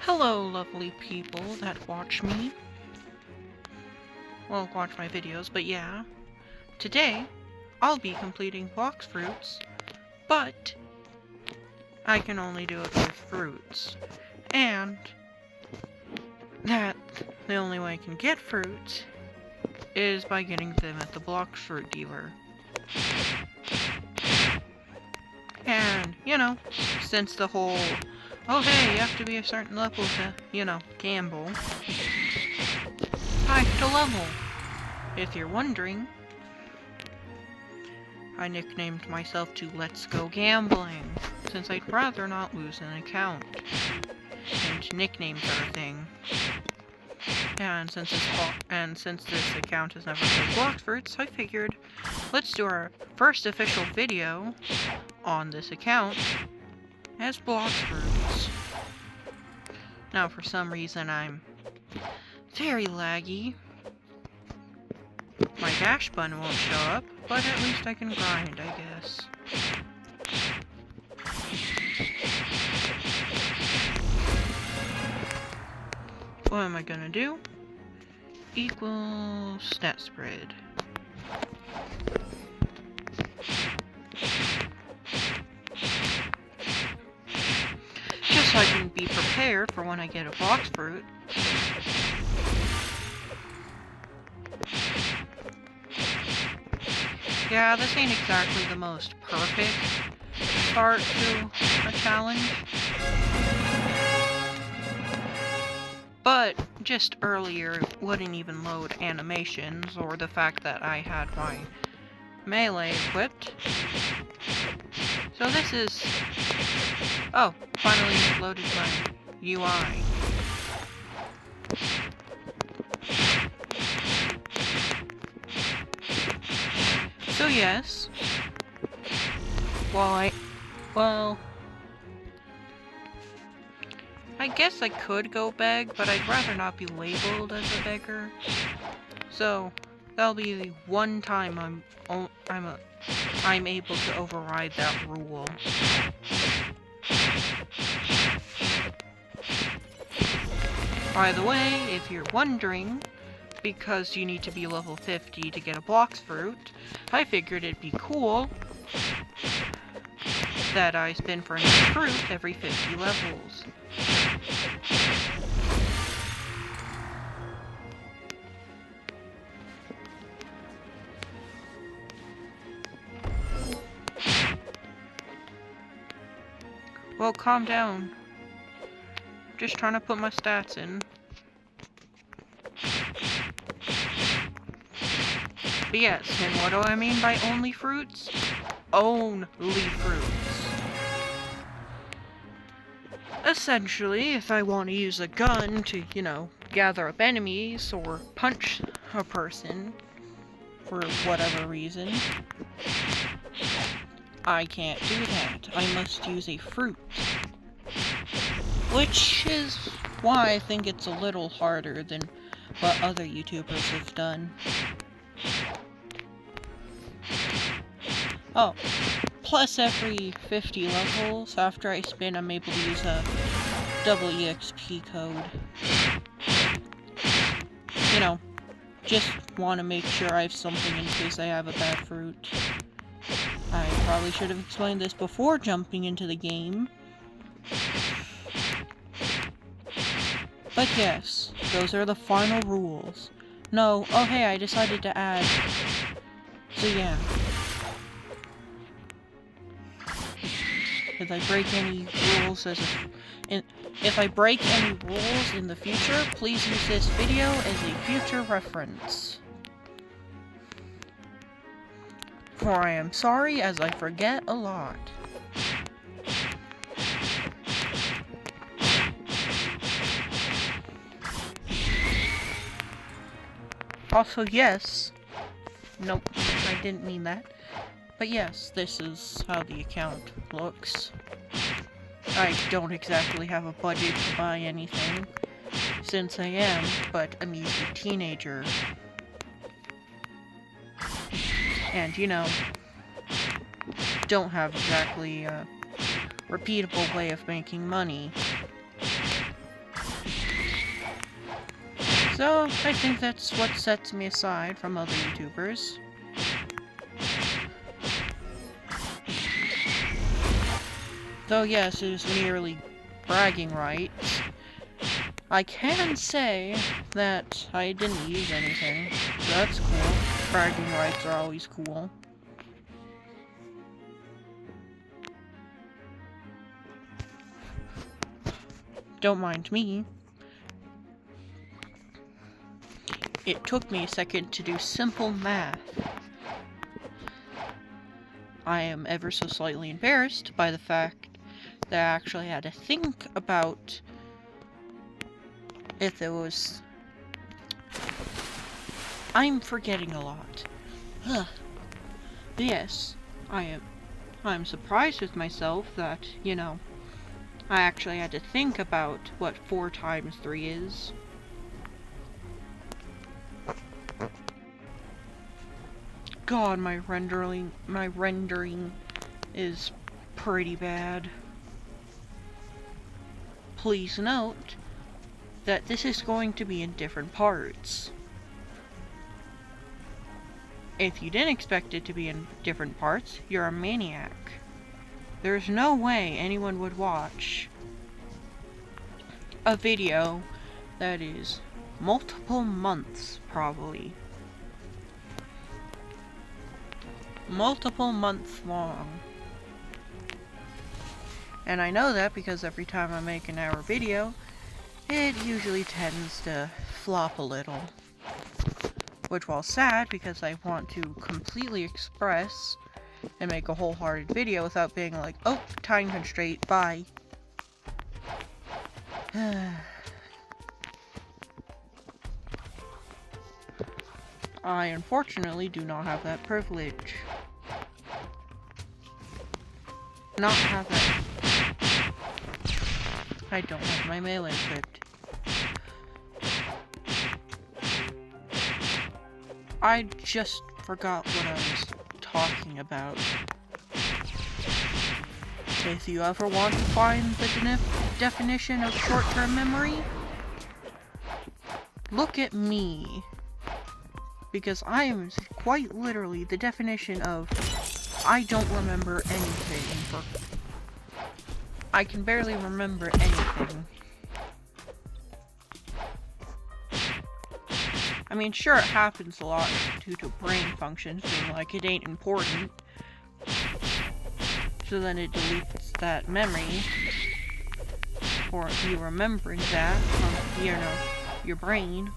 Hello, lovely people that watch me. Well, watch my videos, but yeah. Today, I'll be completing Blox fruits, but I can only do it with fruits. And that the only way I can get fruits is by getting them at the Blox fruit dealer. And, since the whole, oh hey, you have to be a certain level to, gamble, I have to level. If you're wondering, I nicknamed myself to Let's Go Gambling, since I'd rather not lose an account. And nicknames are a thing. And since this account has never played Blox fruits, I figured let's do our first official video on this account as Blox fruits. Now, for some reason, I'm very laggy. My dash button won't show up, but at least I can grind, I guess. What am I gonna do? Equals stat spread. Just so I can be prepared for when I get a Blox fruit. Yeah, this ain't exactly the most perfect start to a challenge. But just earlier, it wouldn't even load animations, or the fact that I had my melee equipped. So this is... Oh, finally loaded my UI. So yes, I guess I could go beg, but I'd rather not be labeled as a beggar. So that'll be the one time I'm able to override that rule. By the way, if you're wondering, because you need to be level 50 to get a Blox fruit, I figured it'd be cool that I spin for a new fruit every 50 levels. Well, calm down. Just trying to put my stats in. But yes, and what do I mean by only fruits? Only fruits. Essentially, if I want to use a gun to, gather up enemies or punch a person for whatever reason, I can't do that. I must use a fruit. Which is why I think it's a little harder than what other YouTubers have done. Oh, plus every 50 levels, after I spin, I'm able to use a double EXP code. Just want to make sure I have something in case I have a bad fruit. I probably should have explained this before jumping into the game. But yes, those are the final rules. No, oh hey, I decided to add. So yeah. If I break any rules in the future, please use this video as a future reference. For I am sorry, as I forget a lot. Also, yes. Nope, I didn't mean that. But yes, this is how the account looks. I don't exactly have a budget to buy anything, since I am but a measly teenager. And, don't have exactly a repeatable way of making money. So, I think that's what sets me aside from other YouTubers. Though yes, it is merely bragging rights. I can say that I didn't use anything, so that's cool. Bragging rights are always cool. Don't mind me. It took me a second to do simple math. I am ever so slightly embarrassed by the fact that I actually had to think about if it was... I'm forgetting a lot. Ugh. But yes, I'm surprised with myself that, you know, I actually had to think about what 4 times 3 is. God, my rendering is pretty bad. Please note that this is going to be in different parts. If you didn't expect it to be in different parts, you're a maniac. There's no way anyone would watch a video that is multiple months, probably. Multiple months long. And I know that because every time I make an hour video, it usually tends to flop a little. Which, while sad, because I want to completely express and make a wholehearted video without being like, oh, time constraint, bye. I unfortunately do not have that privilege. Not have it. I don't have my melee equipped. I just forgot what I was talking about. If you ever want to find the definition of short-term memory, look at me. Because I am quite literally the definition of I don't remember anything. I can barely remember anything. I mean, sure, it happens a lot due to brain functions being like, it ain't important. So then it deletes that memory. Or you remembering that from, you know, your brain.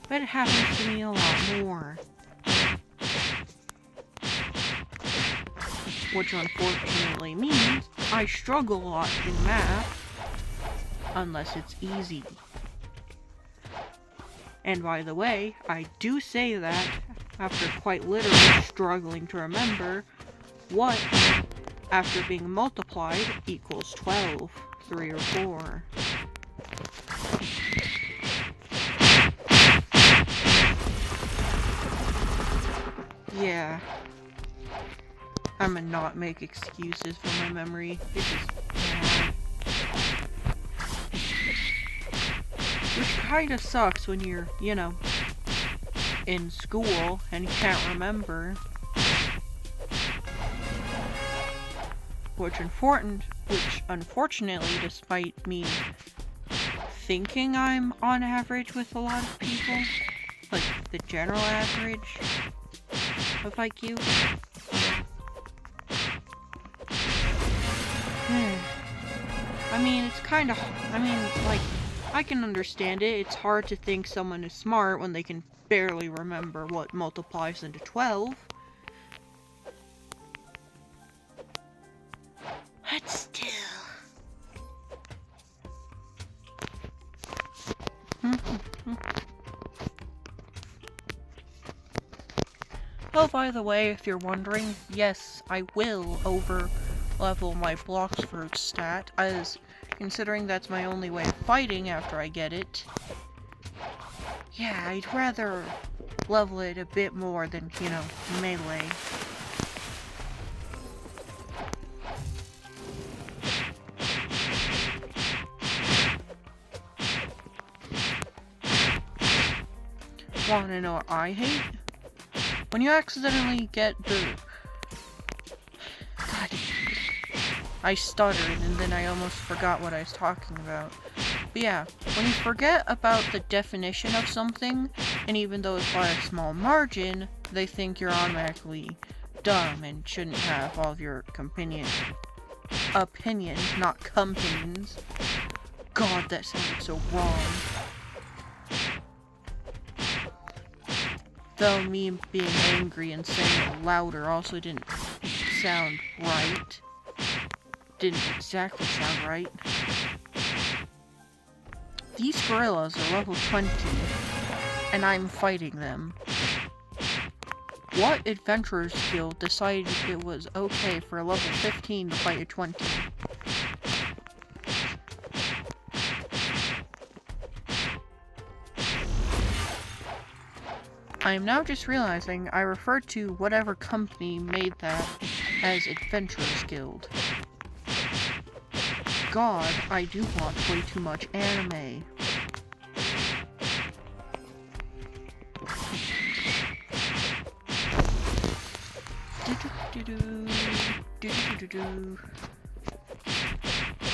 But it happens to me a lot more. Which unfortunately means I struggle a lot in math. Unless it's easy. And by the way, I do say that after quite literally struggling to remember what, after being multiplied, equals 12, 3 or 4. Yeah. I'ma not make excuses for my memory. It's just bad. Which kinda sucks when you're, you know, in school and you can't remember. Which unfortunately, despite me thinking I'm on average with a lot of people, like the general average of IQ. I mean, it's kind of, like, I can understand it. It's hard to think someone is smart when they can barely remember what multiplies into 12. But still. Oh, by the way, if you're wondering, yes, I will over-level my Blox fruit stat, as considering that's my only way of fighting after I get it. Yeah, I'd rather level it a bit more than, you know, melee. wanna know what I hate? When you accidentally get the... God, I stuttered and then I almost forgot what I was talking about. But yeah, when you forget about the definition of something, and even though it's by a small margin, they think you're automatically dumb and shouldn't have all of your opinions, not companions. God, that sounded so wrong. Though me being angry and saying it louder also didn't sound right. Didn't exactly sound right. These gorillas are level 20, and I'm fighting them. What adventurer's guild decided it was okay for a level 15 to fight a 20? I am now just realizing I referred to whatever company made that as Adventurers Guild. God, I do watch way too much anime.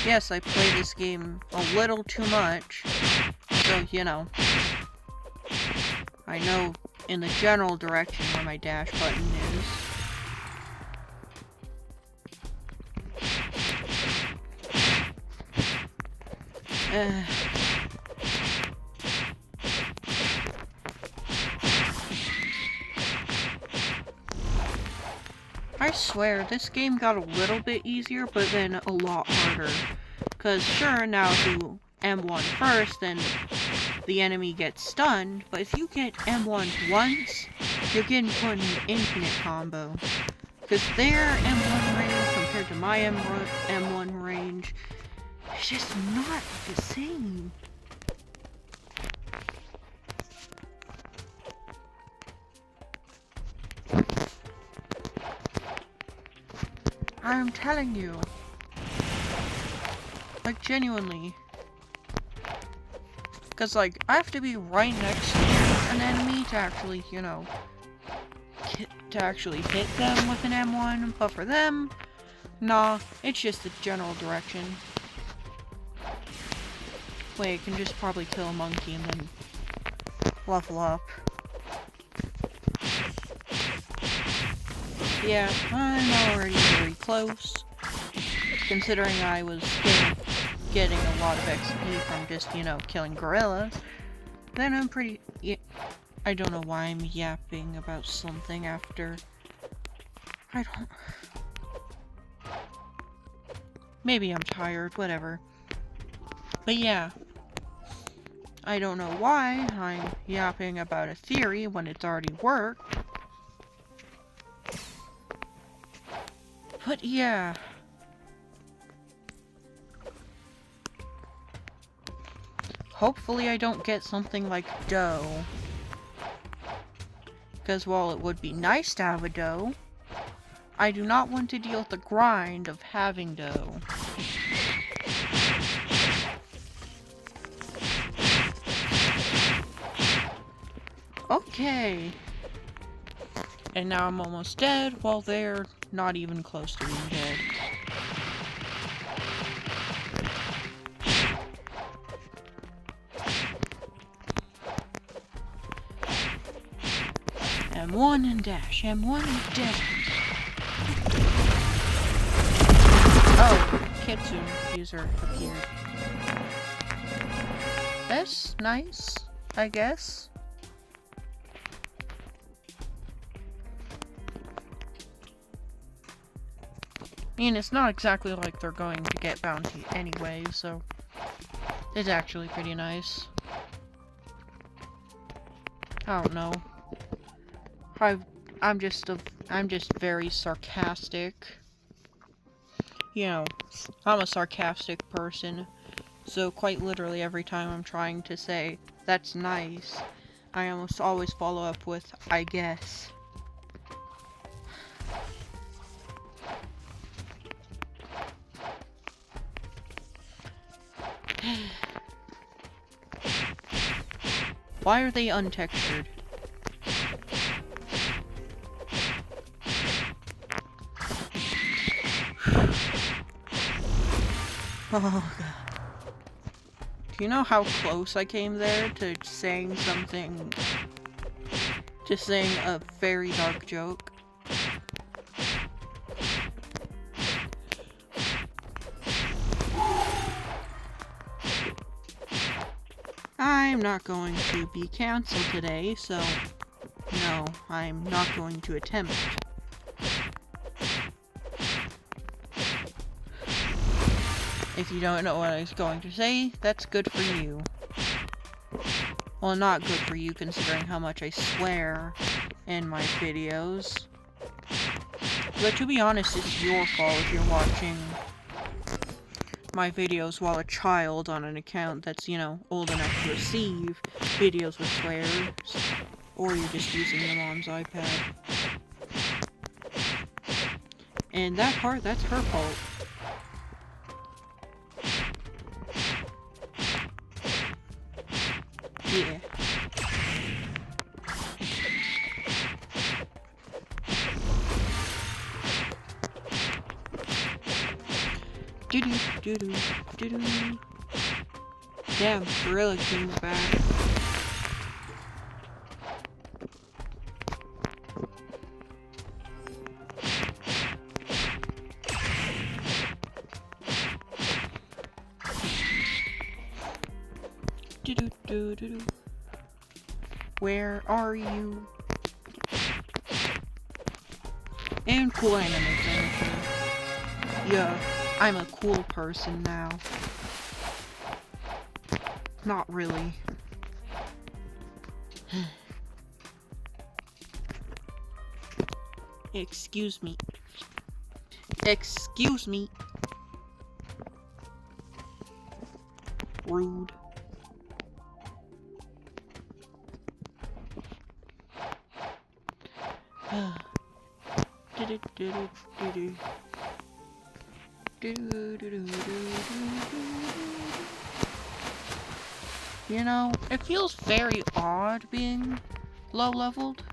Yes, I play this game a little too much, so you know. I know in the general direction where my dash button is. I swear, this game got a little bit easier, but then a lot harder. Cause sure, now if you M1 first, then the enemy gets stunned, but if you get M1 once, you're getting put in an infinite combo. Cause their M1 range compared to my M1 range, it's just not the same. I'm telling you. Like, genuinely. Because, like, I have to be right next to an enemy to actually, you know, hit them with an M1. But for them, nah, it's just the general direction. Wait, I can just probably kill a monkey and then level up. Yeah, I'm already very close. Considering I was getting a lot of XP from just, you know, killing gorillas. Then I'm pretty... Yeah, I don't know why I'm yapping about something after... I don't... Maybe I'm tired, whatever. But yeah. I don't know why I'm yapping about a theory when it's already worked. But yeah. Hopefully I don't get something like dough. Because while it would be nice to have a dough, I do not want to deal with the grind of having dough. Okay. And now I'm almost dead while they're not even close to being dead. M1 and dash, M1 and dash. Oh, Kitsune user appeared. That's nice, I guess. I mean, it's not exactly like they're going to get bounty anyway, so it's actually pretty nice. I don't know. I'm just very sarcastic. You know, I'm a sarcastic person, so quite literally every time I'm trying to say, that's nice, I almost always follow up with, I guess. Why are they untextured? Oh god. Do you know how close I came there to saying something? To saying a very dark joke? I'm not going to be cancelled today, so no, I'm not going to attempt. If you don't know what I was going to say, that's good for you. Well, not good for you considering how much I swear in my videos. But to be honest, it's your fault if you're watching my videos while a child on an account that's, you know, old enough to receive videos with swears. Or you're just using your mom's iPad. And that part, that's her fault. Yeah. Doo-doo, doo-doo, doo-doo. Damn, Gorilla King's back. Doo-doo, doo-doo. Where are you? And cool anime finisher. Yeah, I'm a cool person now. Not really. Excuse me. Excuse me. Rude. You know, it feels very odd being low-leveled,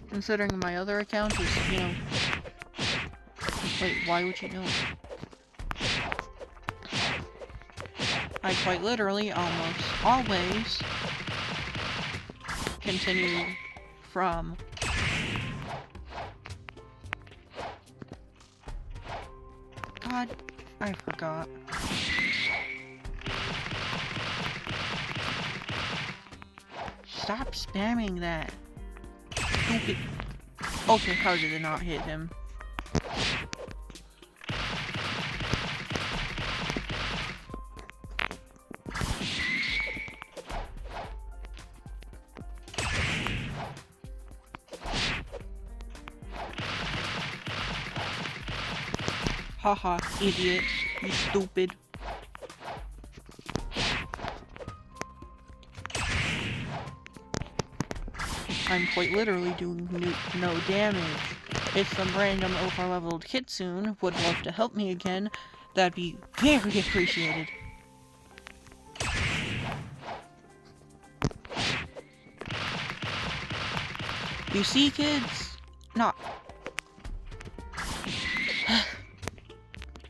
considering my other account is, you know... Wait, why would you know? I quite literally, almost always, continue from... God, I forgot. Stop spamming that. Stupid. Okay, how did it not hit him? Haha, idiot. You stupid. I'm quite literally doing no damage. If some random over-leveled kitsune would love to help me again, that'd be very appreciated. You see, kids? Not...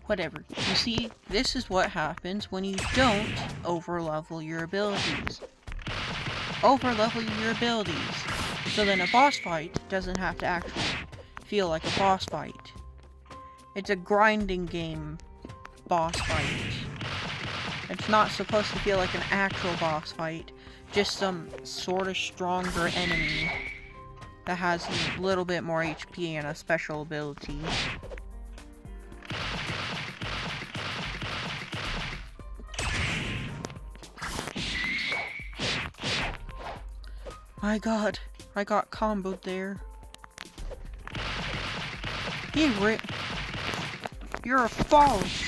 Whatever. You see, this is what happens when you don't over-level your abilities. Over-level your abilities. So then a boss fight doesn't have to actually feel like a boss fight. It's a grinding game boss fight. It's not supposed to feel like an actual boss fight, just some sort of stronger enemy that has a little bit more HP and a special ability. My god, I got comboed there. You're a false.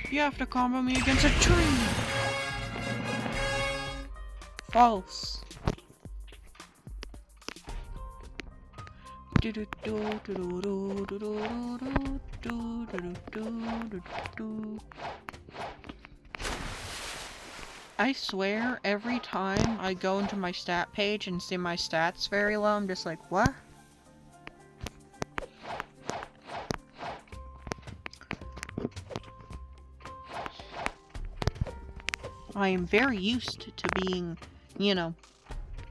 You have to combo me against a tree. False. I swear, every time I go into my stat page and see my stats very low, I'm just like, what? I am very used to being, you know,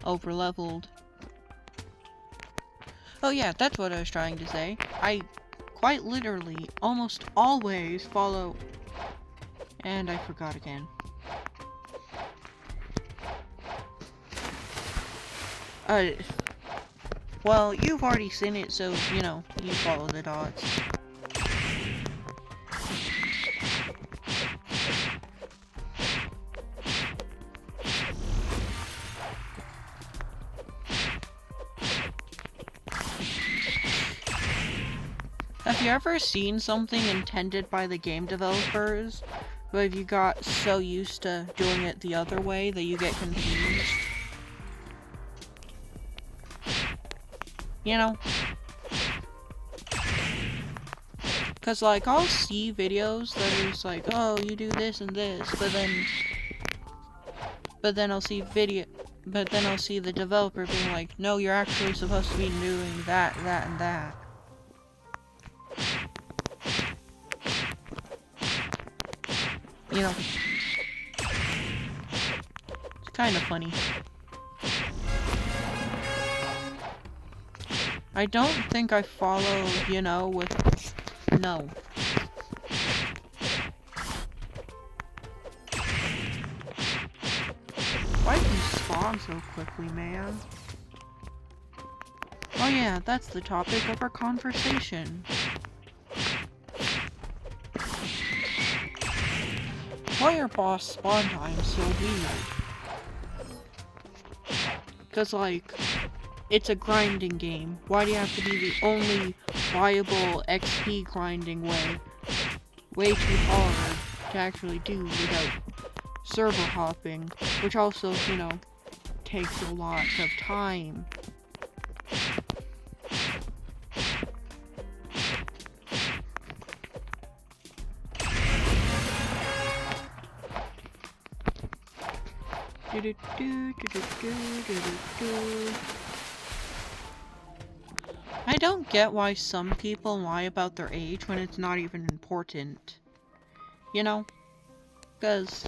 over-leveled. Oh yeah, that's what I was trying to say. I quite literally almost always follow... And I forgot again. Well, you've already seen it, so, you know, you follow the dots. Have you ever seen something intended by the game developers, but have you got so used to doing it the other way that you get confused? You know? Cause like, I'll see videos that are just like, oh, you do this and this, but then I'll see the developer being like, no, you're actually supposed to be doing that, that, and that. You know, it's kind of funny. I don't think I follow, you know, with... No. Why do you spawn so quickly, man? Oh yeah, that's the topic of our conversation. Why are boss spawn times so weird? Cause like, it's a grinding game. Why do you have to be the only viable XP grinding way? Way too hard to actually do without server hopping, which also, you know, takes a lot of time. I don't get why some people lie about their age when it's not even important. You know? Because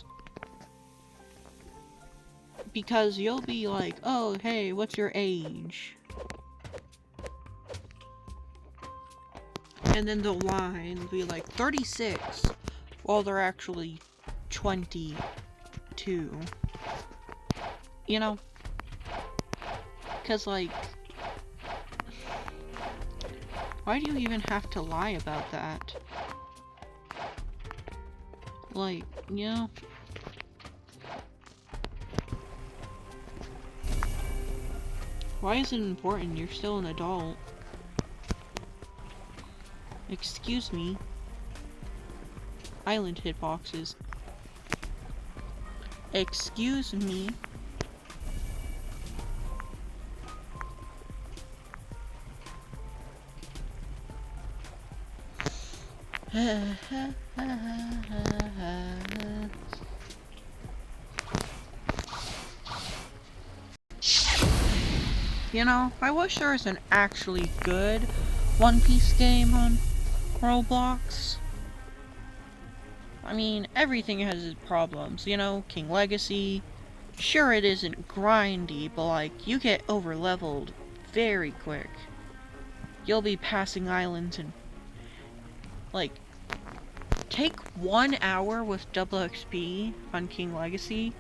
you'll be like, oh, hey, what's your age? And then they'll lie and be like, 36, while they're actually 22. You know? Because, like, why do you even have to lie about that? Like, you know? Why is it important? You're still an adult. Excuse me. Island hitboxes. Excuse me. You know, I wish there was an actually good One Piece game on Roblox. I mean, everything has its problems, you know, King Legacy. Sure, it isn't grindy, but like, you get over-leveled very quick. You'll be passing islands and, like, take 1 hour with double XP on King Legacy,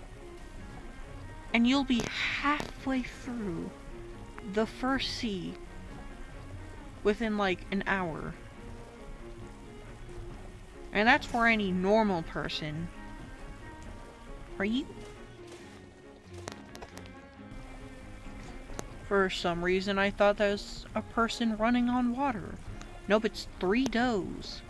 and you'll be halfway through the first sea within like an hour. And that's for any normal person. Are you? For some reason I thought that was a person running on water. Nope, it's 3 does.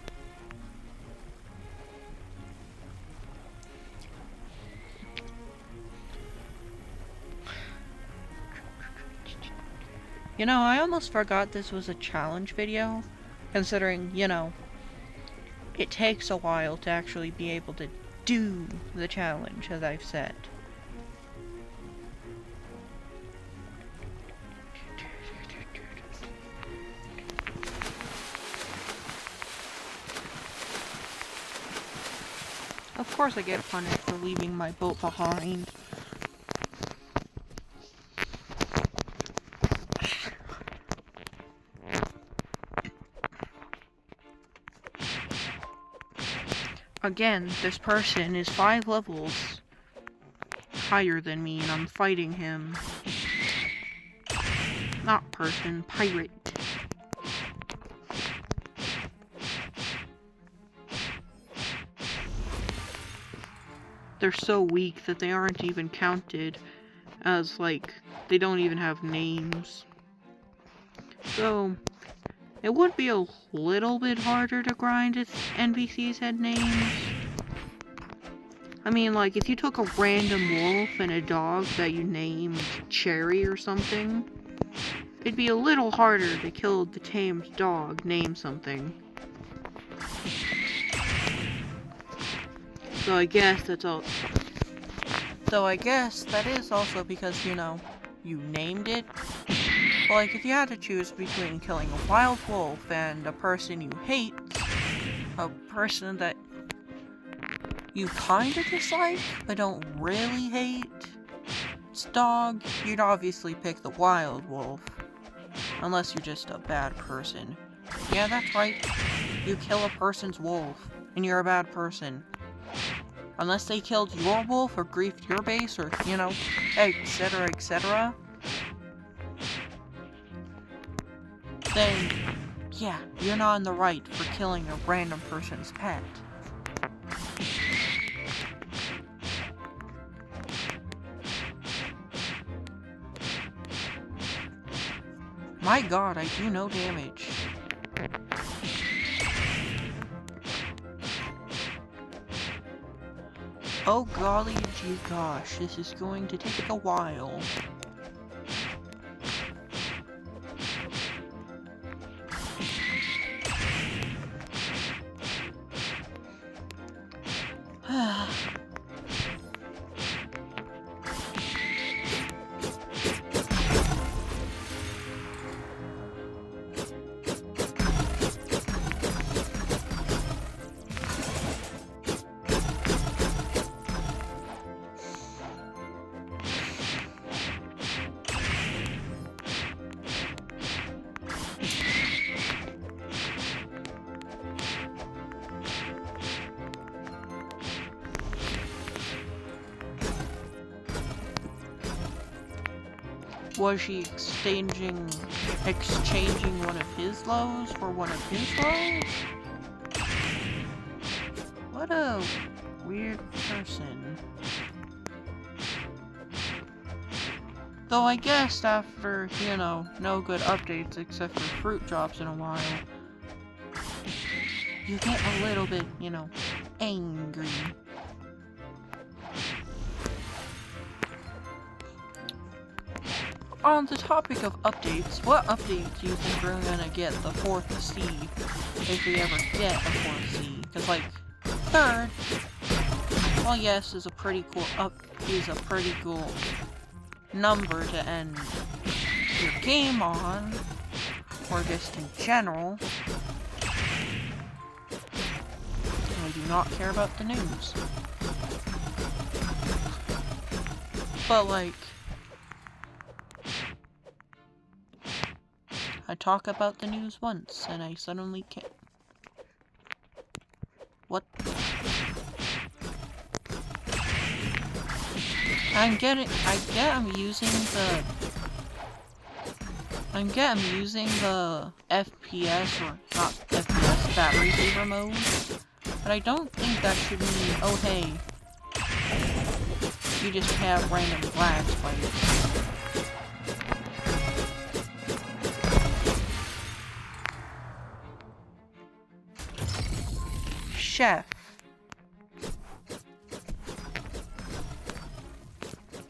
You know, I almost forgot this was a challenge video, considering, you know, it takes a while to actually be able to do the challenge, as I've said. Of course I get punished for leaving my boat behind. Again, this person is 5 levels higher than me, and I'm fighting him. Not person, pirate. They're so weak that they aren't even counted as, like, they don't even have names. So, it would be a little bit harder to grind if NPCs had names. I mean, like, if you took a random wolf and a dog that you named Cherry or something, it'd be a little harder to kill the tamed dog named something. So I guess that's all. So I guess that is also because, you know, you named it. But like, if you had to choose between killing a wild wolf and a person you hate, a person that you kinda dislike, but don't really hate, it's dog, you'd obviously pick the wild wolf. Unless you're just a bad person. Yeah, that's right. You kill a person's wolf, and you're a bad person. Unless they killed your wolf or griefed your base or, you know, etc, etc. Then, yeah, you're not in the right for killing a random person's pet. My god, I do no damage. Oh golly gee gosh, this is going to take a while. Was she exchanging one of his lows for one of his lows? What a weird person. Though I guess after, you know, no good updates except for fruit drops in a while, you get a little bit, you know, angry. On the topic of updates, what update do you think we're gonna get the 4th sea, if we ever get a 4th sea? Because, like, 3rd, well, yes, is a pretty cool number to end your game on, or just in general. I do not care about the news. But, like, I talk about the news once, and I suddenly can't. What? I'm using the FPS, or not FPS, battery saver mode, but I don't think that should mean, oh hey, you just have random lag spikes. Chef.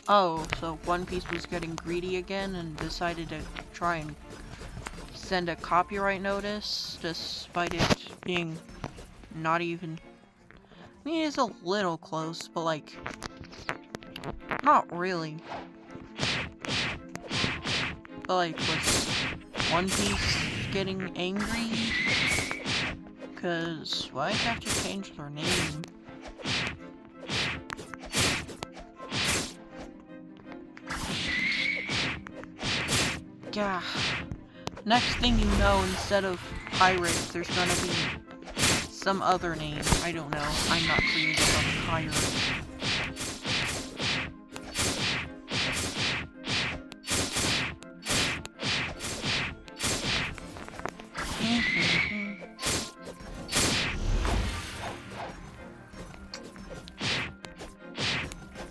Oh, so One Piece was getting greedy again and decided to try and send a copyright notice, despite it being not even... I mean, it's a little close, but like, not really. But like, was One Piece getting angry? Because why'd you have to change their name? yeah. Next thing you know, instead of pirates, there's gonna be some other name. I don't know. I'm not creative on pirates.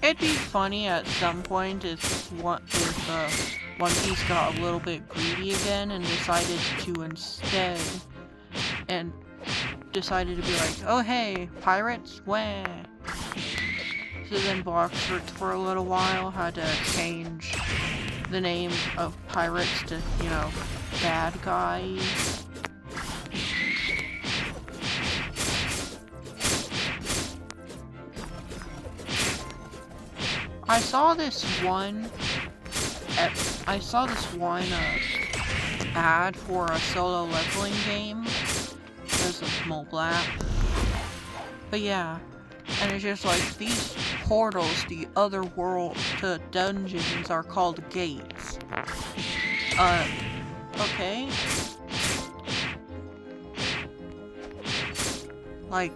It'd be funny at some point if One Piece got a little bit greedy again and decided to decided to be like, oh hey, pirates, wah. So then Blox for a little while had to change the name of pirates to, you know, bad guys. I saw this one ad for a solo leveling game. There's a mobile app. But yeah, and it's just like, these portals to other worlds, to dungeons, are called gates. Okay. Like,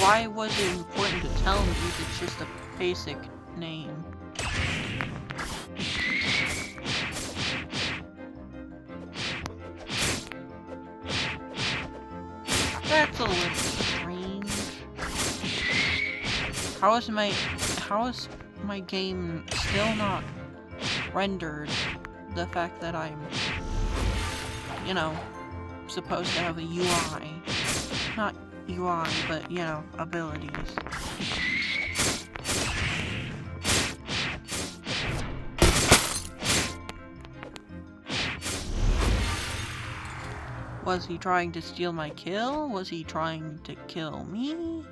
why was it important to tell me if it's just a basic name? That's a little strange. How is my game still not rendered the fact that I'm, you know, supposed to have a UI? Not UI, but, you know, abilities. Was he trying to steal my kill? Was he trying to kill me?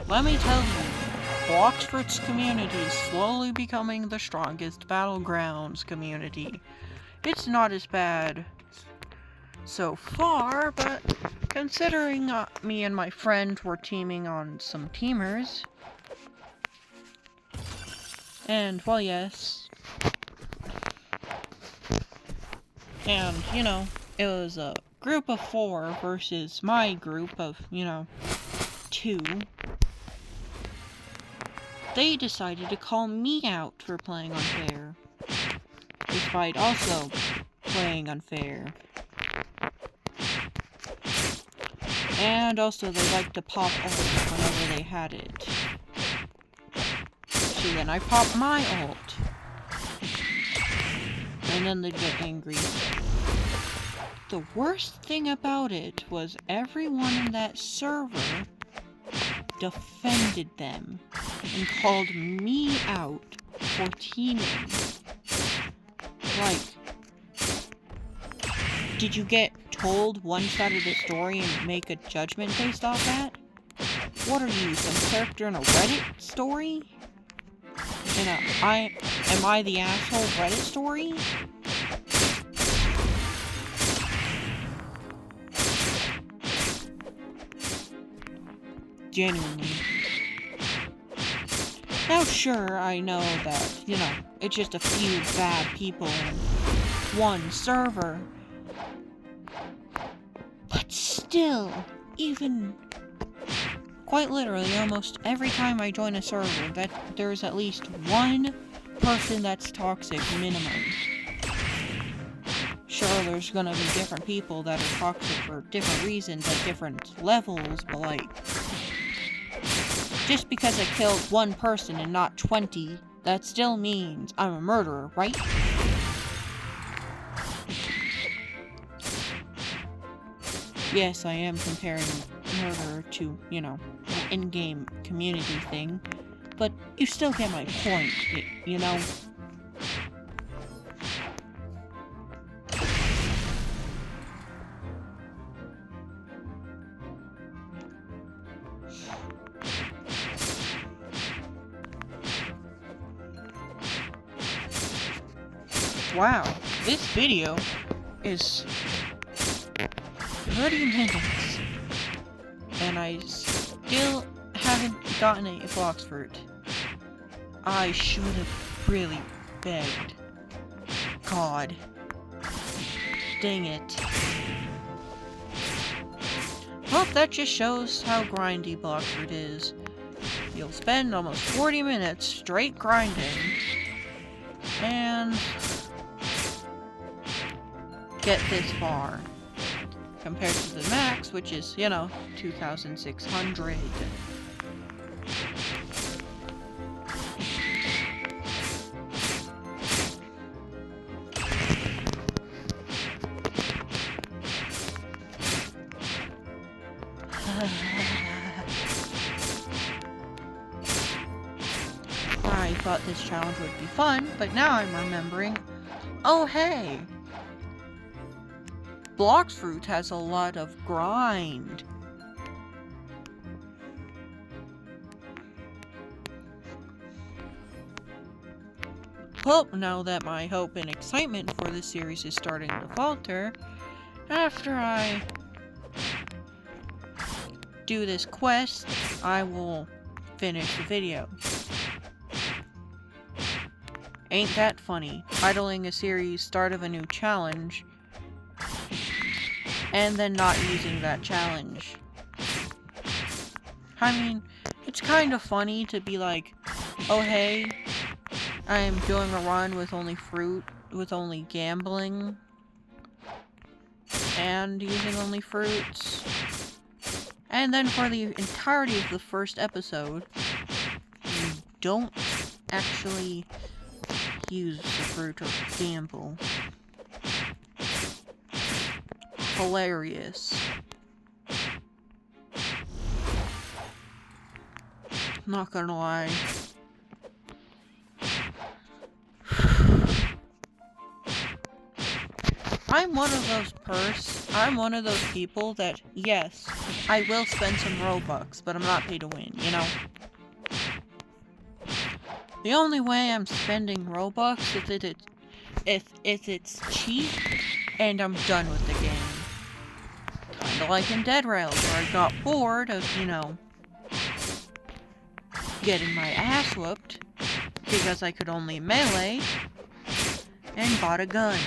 Let me tell you, Blox's community is slowly becoming the strongest Battlegrounds community. It's not as bad so far, but considering me and my friend were teaming on some teamers, and, well, yes, and, you know, it was a group of 4 versus my group of, you know, 2. They decided to call me out for playing unfair, despite also playing unfair. And also, they like to pop ult whenever they had it. So then I popped my ult. And then they'd get angry. The worst thing about it was everyone in that server defended them and called me out for teaming. Like, did you get told one side of the story and make a judgment based off that? What are you, some character in a Reddit story? Am I the asshole Reddit story? Genuinely. Now sure, I know that, you know, it's just a few bad people in one server. But still, even quite literally, almost every time I join a server, that there's at least one person that's toxic minimum. Sure, there's gonna be different people that are toxic for different reasons at different levels, but like, just because I killed one person and not 20, that still means I'm a murderer, right? Yes, I am comparing murder to, you know, an in-game community thing, but you still get my point, you know? Wow, this video is 30 minutes, and I still haven't gotten a Blox fruit. I should have really begged. God. Dang it. Well, that just shows how grindy Blox fruit is. You'll spend almost 40 minutes straight grinding, and get this far. Compared to the max, which is, you know, 2,600. I thought this challenge would be fun, but now I'm remembering, oh hey! Blox fruit has a lot of grind. Well, now that my hope and excitement for this series is starting to falter, after I do this quest, I will finish the video. Ain't that funny? Idling a series, start of a new challenge, and then not using that challenge. I mean, it's kind of funny to be like, oh hey, I am doing a run with only fruit, with only gambling, and using only fruits. And then for the entirety of the first episode, you don't actually use the fruit or gamble. Hilarious. Not gonna lie. I'm one of those people that, yes, I will spend some Robux, but I'm not paid to win, you know? The only way I'm spending Robux is if it's cheap and I'm done with the game. Kinda like in Dead Rails, where I got bored of, you know, getting my ass whooped because I could only melee and bought a gun.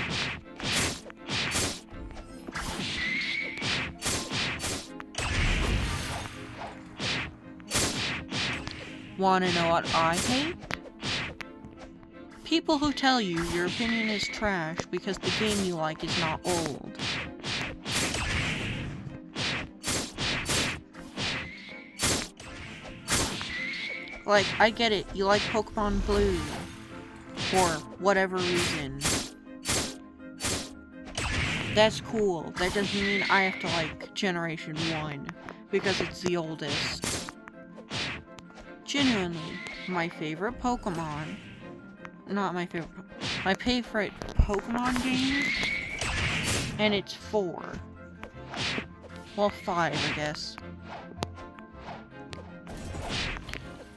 Wanna know what I hate? People who tell you your opinion is trash because the game you like is not old. Like, I get it, you like Pokemon Blue, for whatever reason. That's cool. That doesn't mean I have to like Generation 1, because it's the oldest. Genuinely, my favorite Pokemon, my favorite Pokemon game, and it's 4. Well, 5, I guess.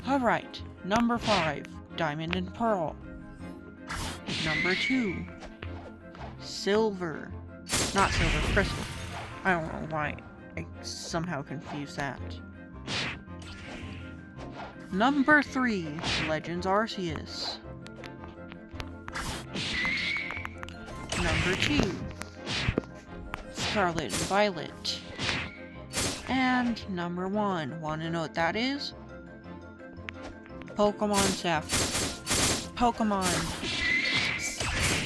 Alright, number 5, Diamond and Pearl. Number 2, Silver. Not Silver, Crystal. I don't know why I somehow confused that. Number 3, Legends Arceus. Number 2, Scarlet and Violet. And number 1, wanna know what that is? Pokemon Sapphire. Pokemon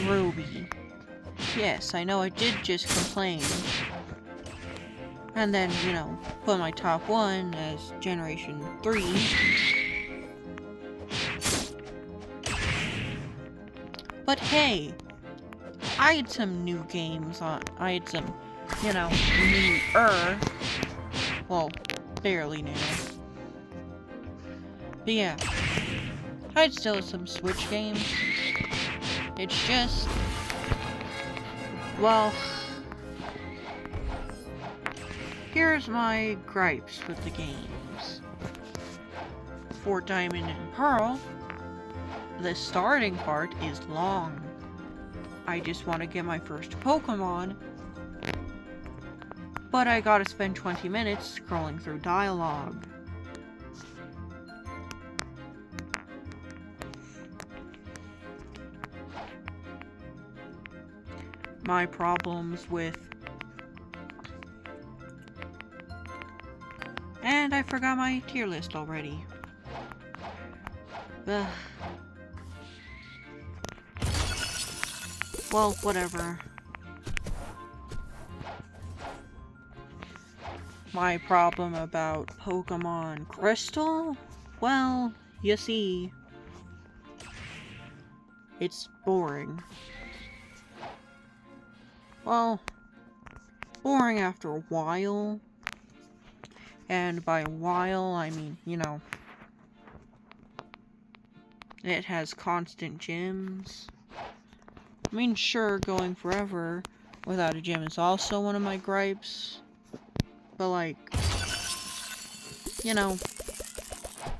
Ruby. Yes, I know I did just complain. And then, you know, put my top 1 as Generation 3. But hey, I had some new games on. I had some, you know, newer. Well, barely new. But yeah, I had still some Switch games. It's just, well, here's my gripes with the games. For Diamond and Pearl, the starting part is long. I just want to get my first Pokemon, but I gotta spend 20 minutes scrolling through dialogue. My problems with... And I forgot my tier list already. Ugh. Well, whatever. My problem about Pokemon Crystal? Well, you see, it's boring. Well, boring after a while. And by a while, I mean, you know, it has constant gyms. I mean, sure, going forever without a gym is also one of my gripes. But, like, you know,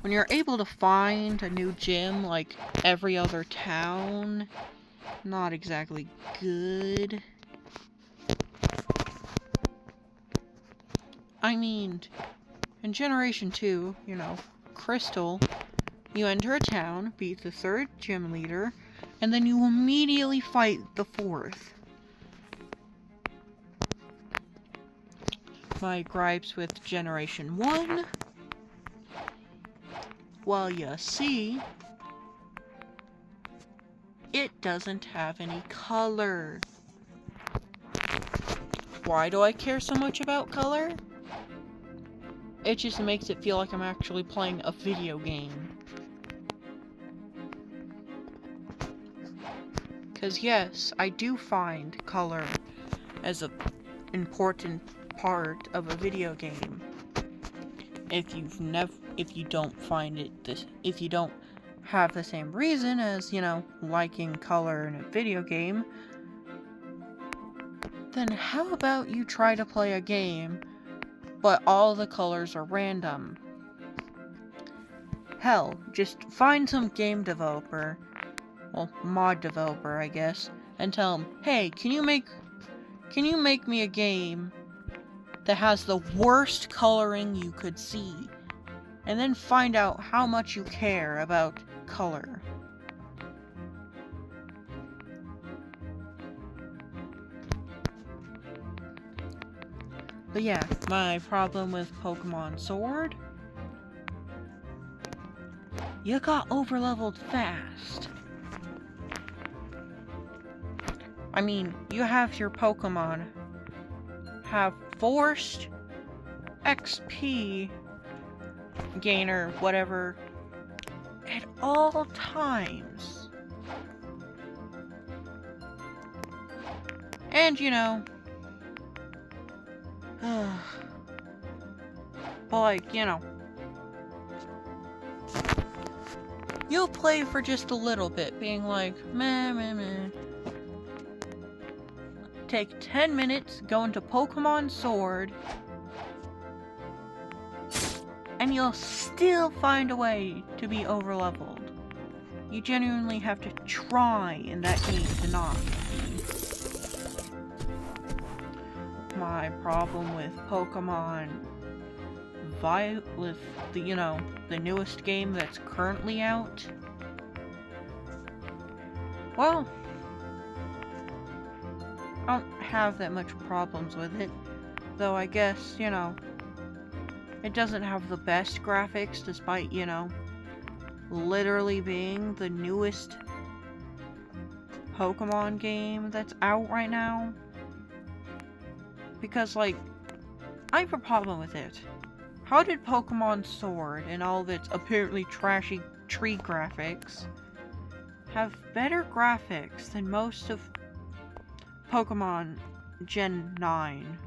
when you're able to find a new gym, like, every other town, not exactly good. I mean, in Generation 2, you know, Crystal, you enter a town, beat the 3rd gym leader, and then you immediately fight the 4th. My gripes with Generation 1? Well, you see, it doesn't have any color. Why do I care so much about color? It just makes it feel like I'm actually playing a video game. Because yes, I do find color as an important part of a video game. If you don't find it if you don't have the same reason as, you know, liking color in a video game, then how about you try to play a game but all the colors are random? Hell, just find some game developer, well, mod developer, I guess, and tell him, hey, can you make me a game that has the worst coloring you could see? And then find out how much you care about color. But yeah, my problem with Pokemon Sword? You got overleveled fast. I mean, you have your Pokemon have forced XP gainer, whatever, at all times. And, you know, but like, you know, you'll play for just a little bit, being like, meh. Take 10 minutes, go into Pokemon Sword, and you'll still find a way to be overleveled. You genuinely have to try in that game to not be. My problem with Pokemon with the, you know, the newest game that's currently out, well, I don't have that much problems with it, though I guess, you know, it doesn't have the best graphics despite, you know, literally being the newest Pokemon game that's out right now. Because, like, I have a problem with it. How did Pokemon Sword and all of its apparently trashy tree graphics have better graphics than most of Pokemon Gen 9?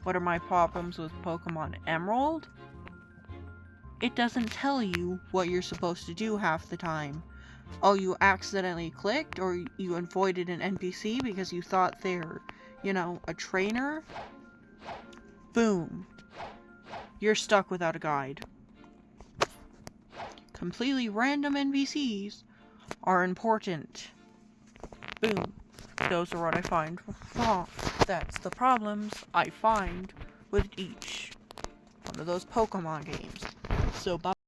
What are my problems with Pokemon Emerald? It doesn't tell you what you're supposed to do half the time. Oh, you accidentally clicked, or you avoided an NPC because you thought they're, you know, a trainer? Boom. You're stuck without a guide. Completely random NPCs are important. Boom. Those are what I find wrong. That's the problems I find with each one of those Pokemon games. So, bye.